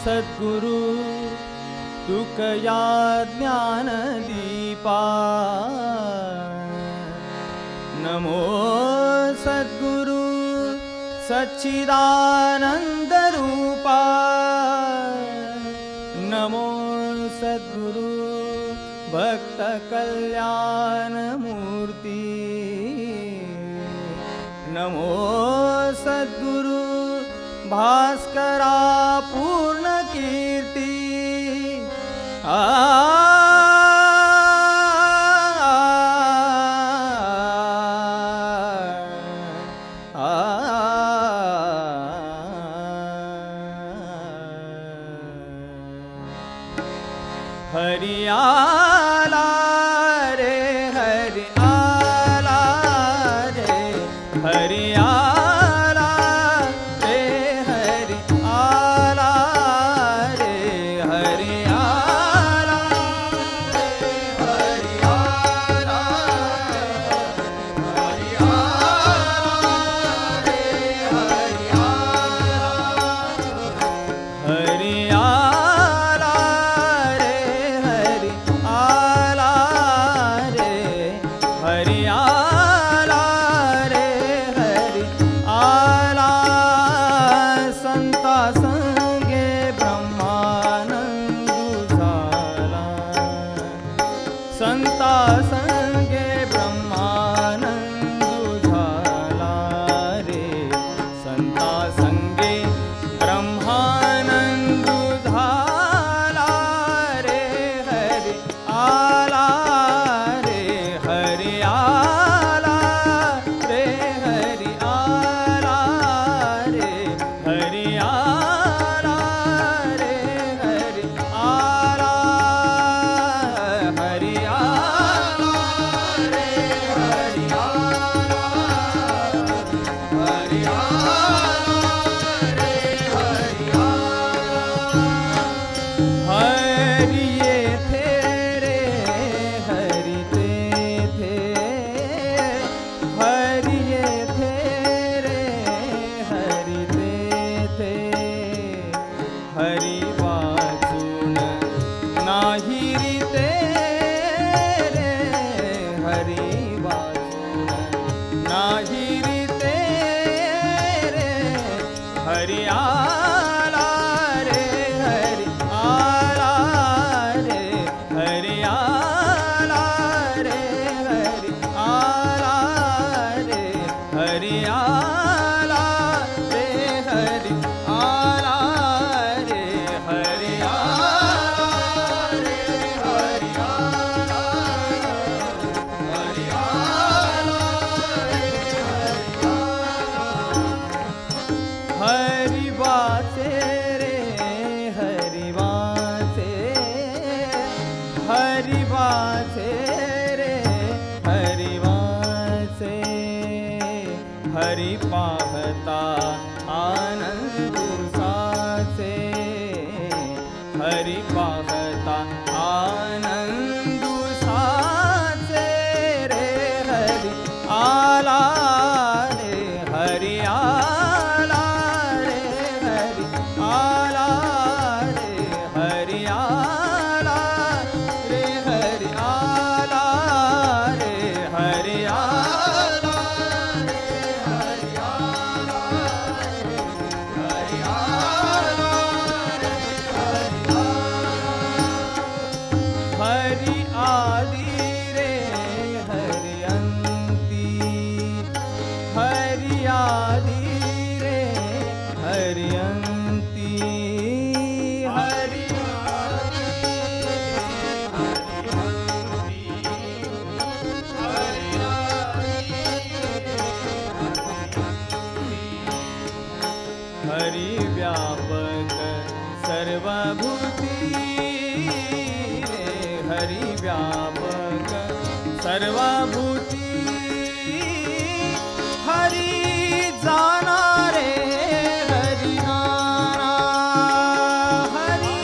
सद्गुरु तुकया ज्ञानदीपा नमो सद्गुरु सच्चिदानंद रूपा नमो सद्गुरु भक्त कल्याण मूर्ति नमो सद्गुरु भास्करा पूर्ण कीर्ति हरियाला रे हरियाला रे हरियाला रे हरियाला रे हरियाला संता संगे ब्रह्मानंदु झाला रे संता संगे ब्रह्मानंदु झाला रे हरि आला रे हरि आला रे हरि आला रे हरि आला रे हरि आला हरि हरि वाचून नाही रीते रे हरि वाचून नाही रीते रे हरि आला रे हरि आला रे हरि आला रे हरि आला रे हरि आला रे हरि आला रे हरि आला रे हरि आला हरि आला रे हरि वाचे रे हरि वाचे हरि वाचे रे हरि वाचे हरि पाहता आनंद साचे हरि पाहता आनंद साचे रे हरि आला रे हरि आला रे हरि आला रे हरि आला रे हरि आला रे हरि आला रे हरि आला रे हरि आला रे हरि आदि रे हरि अंती हरि आदि रे हरि अंती हरि आदि हरी व्यापक सर्वभूती हरी जाणारे हरी नाना हरी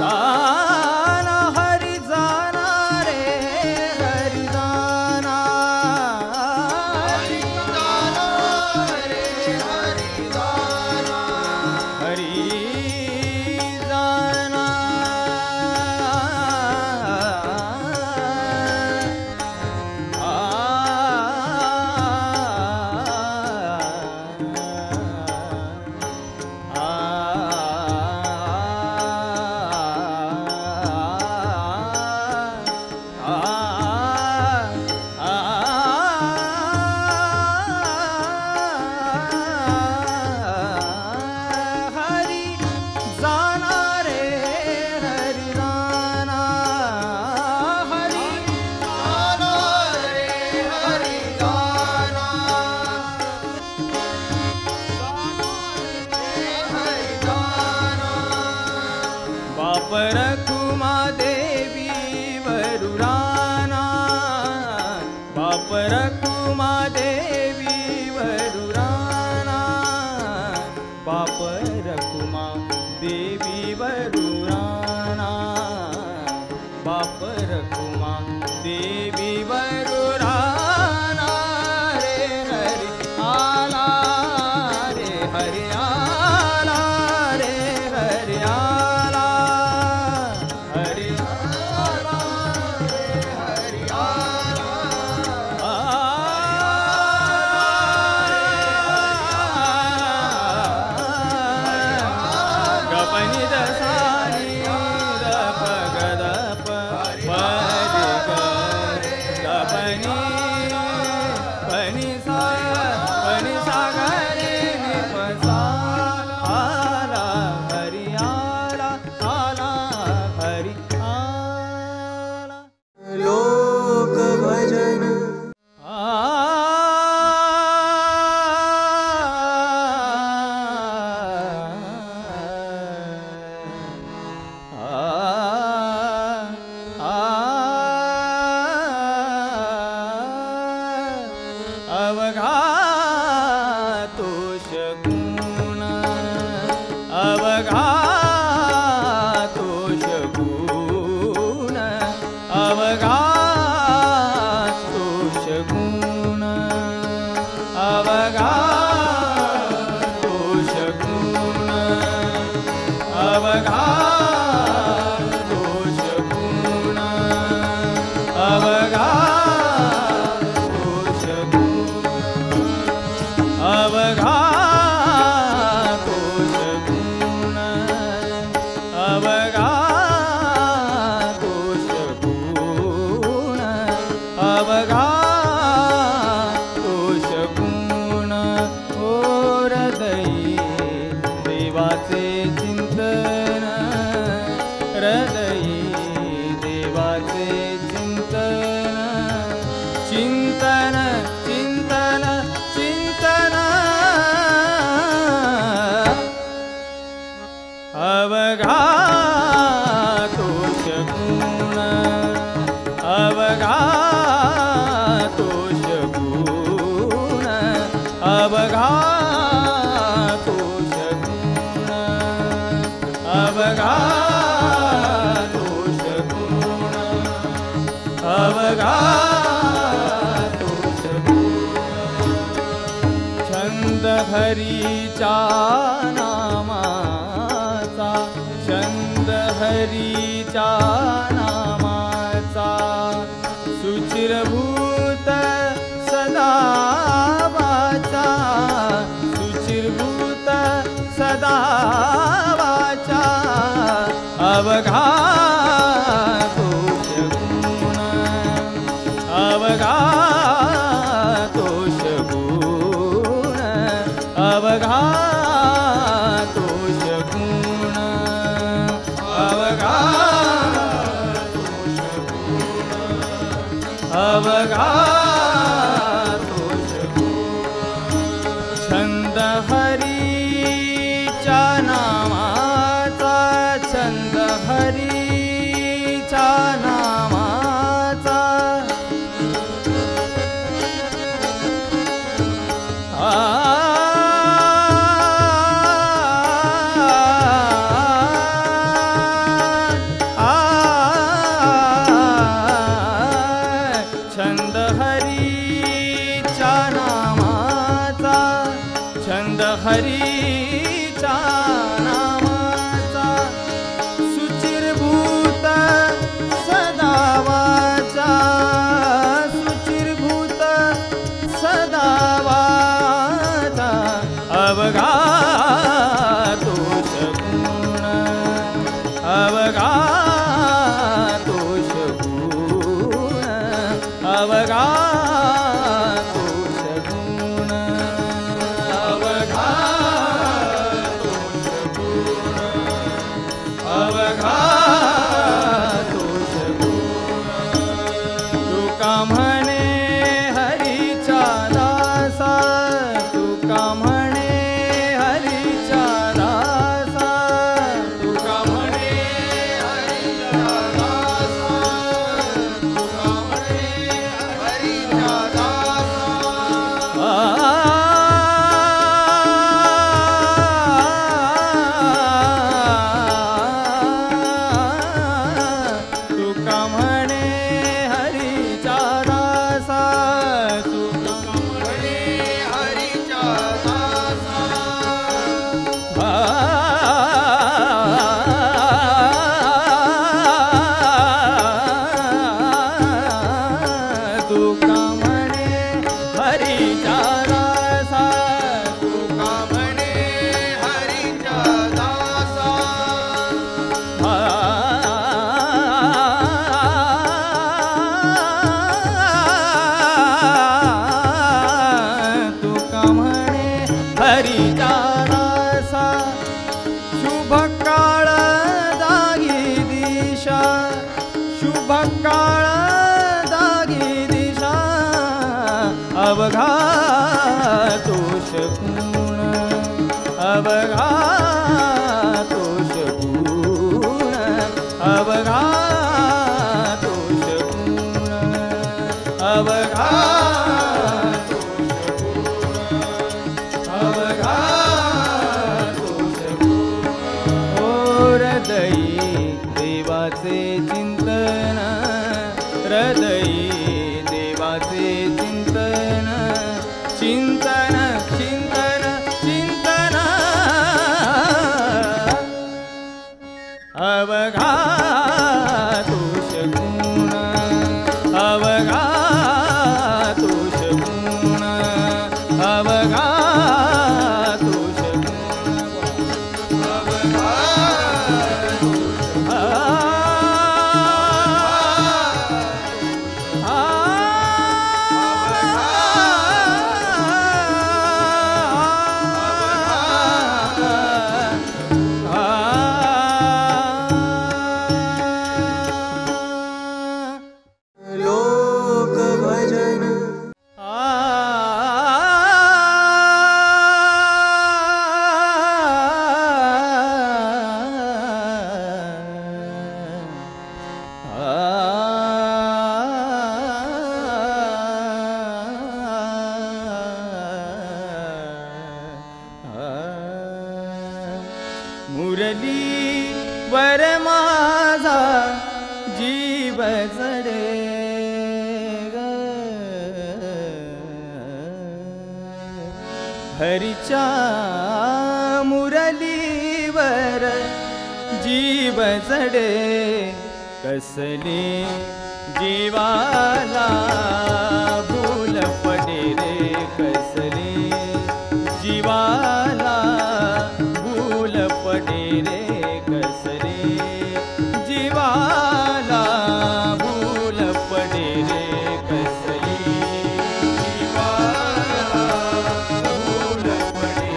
गाना हरी जाणारे हरी जाना हरी जाना हरी जाना रे हरी जाना हरी जाना रे हरी जाना हरी जाना बाप रखुमा देवी वरुराना बाप रखुमा देवी वरुराना बाप रखुमा देवी वरुराना बाप रखुमा देवी वरुराना रे हरि आला रे हरि आला रे हरि आला हरि आला रे हरि आला गपनि दसानी दप गदप पद गपनि पनि सागरे निपसा आला हरि आला आला हरि आला लोक भजन अवघा तोष गुण अवघा तोष गुण अवघा तोष गुण अवघा तोष गुण अवघा तोष गुण अवघा तोष गुण अवघा तोष गुण अवघा तोष गुण अवघा तोष गुण ओ हृदयी देवाचे चिंतन हृदयी देवाचे चिंतन चिंतन चिंतन चिंतन अवघा तोष गुण अवघा तोष गुण अवघा तोष गुण अवघा तोष गुण अवघा तोष गुण छंद हरीचा नामाचा छंद हरीचा नामाचा सुचिरभूत सदा वाचा सुचिरभूत सदा वाचा अवघा तोष गुण अवघा तोष गुण अवघा तोष गुण अवघा तोष गुण अवघा तोष गुण छंद हरीच्या नामाचा गुण अवघा तोष गुण अवघा तोष गुण अवघा तोष गुण अवघा तोष गुण तुका म्हणे हरीचा दासा तुका म्हणे हरीचा दासा तुका म्हणे हरीचा दासा तुका म्हणे हरीचा दासा तुका म्हणे हरीचा दासा तुका म्हणे हरीचा दासा तुका म्हणे हरीचा दासा तुका म्हणे हरीचा दासा तुका म्हणे हरीचा दासा शुभ काळ दागी दिशा शुभ काळ दागी दिशा अवघा तोष गुण अवघा तोष गुण अवघा तोष गुण अवघा तोष गुण अवघा तोष गुण ओ हृदयी देवाचे चिंतन हृदयी देवाचे चिंतन चिंतन चिंतन चिंतन अवघा तोष गुण अवघा तोष गुण अवघा तोष गुण अवघा लोक भजन मुरली वर माझा जीव जडे ग हरीच्या मुरलीवर जीव जडे कसले जीवाला भूल पडे रे कसले जीवाला भूल पडे रे कसले जीवाला भूल पडे रे कसली जीवाला भूल पडे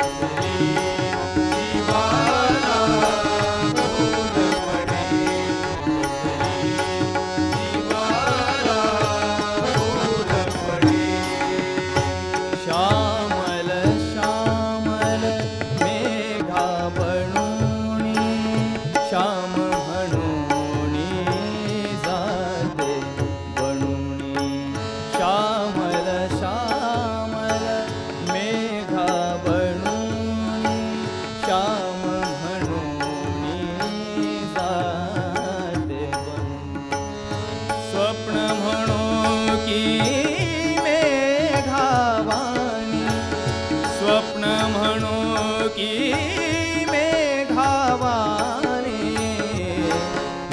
कसली जीवाला भूल पडे कसली जीवाला भूल पडे श्यामल श्यामल मेघा बनूनी श्याम म्हणूनी जाते बनूनी श्यामल श्यामल मेघा बनूनी श्याम म्हणूनी जाते बनूनी स्वप्न म्हणू की मेघावानी स्वप्न म्हणू की मेघावानी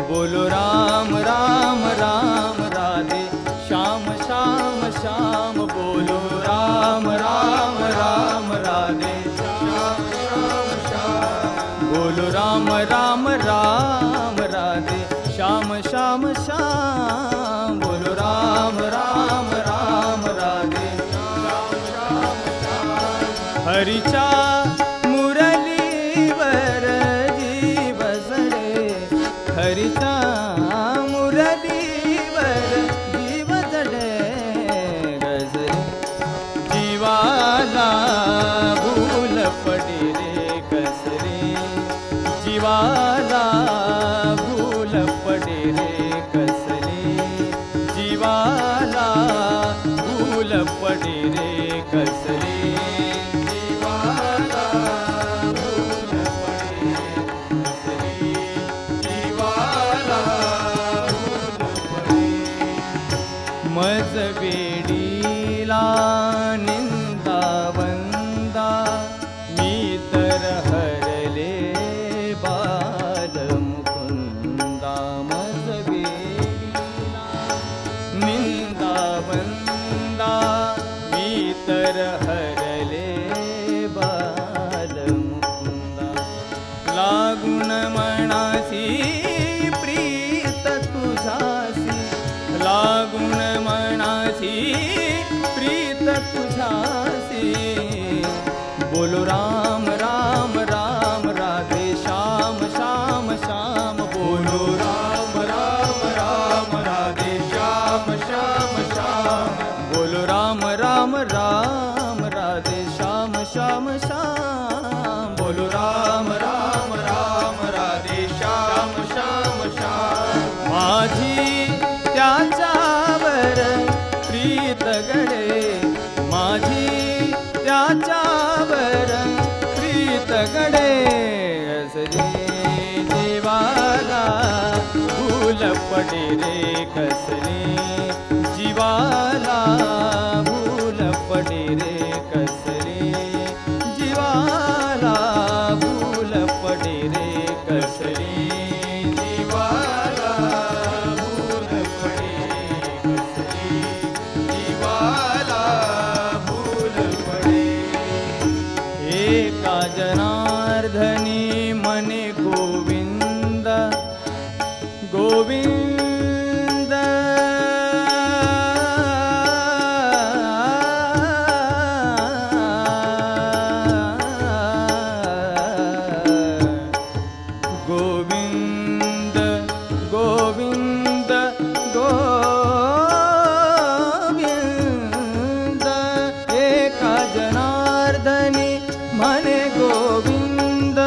बोलो राम राम राम राधे श्याम श्याम श्याम बोलो राम राम राम राधे श्याम श्याम श्याम बोलो राम राम राम राधे श्याम श्याम श्याम बोलो राम राम राम राधे श्याम श्याम श्याम हरीचा मुरलीवर जीव जडे हरीचा मुरलीवर जीव जडे गजरे जीवाला भूल पडे रे कसरे जीवाला भूल पडे रे कसले जीवाला भूल पडे रे कसले जीवाला भूल पडे कसले जीवाला भूल पडे मज वेडीला निंदा वंदा मी तर हरले बाल मुकुंदा मज वेडीला निंदा वंदा मी तर हरले बाल मुकुंदा लागून मनासी प्रीत तुझासी लागून मनासी प्रीत तुझासी बोलो राम राम राम राधे श्याम श्याम श्याम बोलो राम राम राम राधे श्याम श्याम श्याम बोलो राम राम राम राधे श्याम श्याम श्याम बोलो राम राम राम राधे श्याम श्याम श्याम माझी त्याच्यावर प्रीत गडे माझी त्याच्यावर प्रीत गडे असरे जीवाला भूल पडे रे कसले जीवाला भूल पडे रे कसले जीवाला भूल पडे रे कसले जीवाला भूल पडे कसले जीवाला भूल पडे एका जनार्दनी मने गोविंद गोविंद गोविंद गोविंद गोविंद एका जनार्दनी मने गोविंद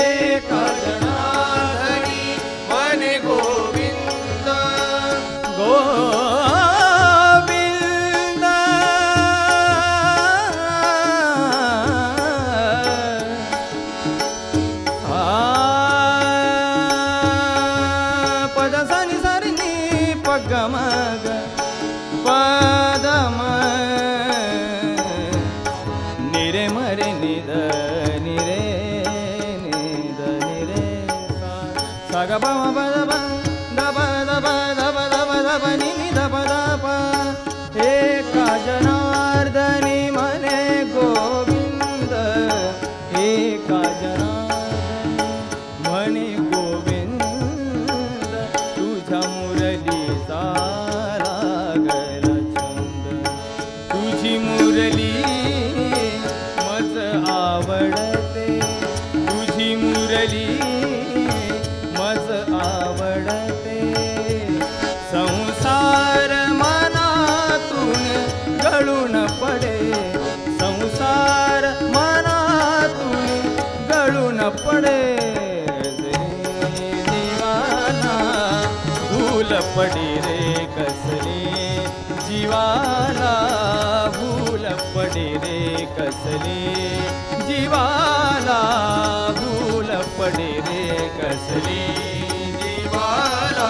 एका जनार्दनी मने गोविंद गोविंद पद सनि सरि नि पग मग पदम निरे मरे निद निरे निद निरे सा ग प म प द प द प द प द प द प द प नि नि द प द प एका जनार्दनी मने गोविंद एका जनार्दनी मने गोविंद तुझ्या मुरलीचा लागला छंद तुझी मुरली मज आवडते तुझी मुरली मज आवडते संसार मनातून गळून पडे संसार मनातून गळून पडे जीवाला भूल पडे रे कसले जीवाला भूल पडे रे कसले जीवाला भूल पडे रे कसले जीवाला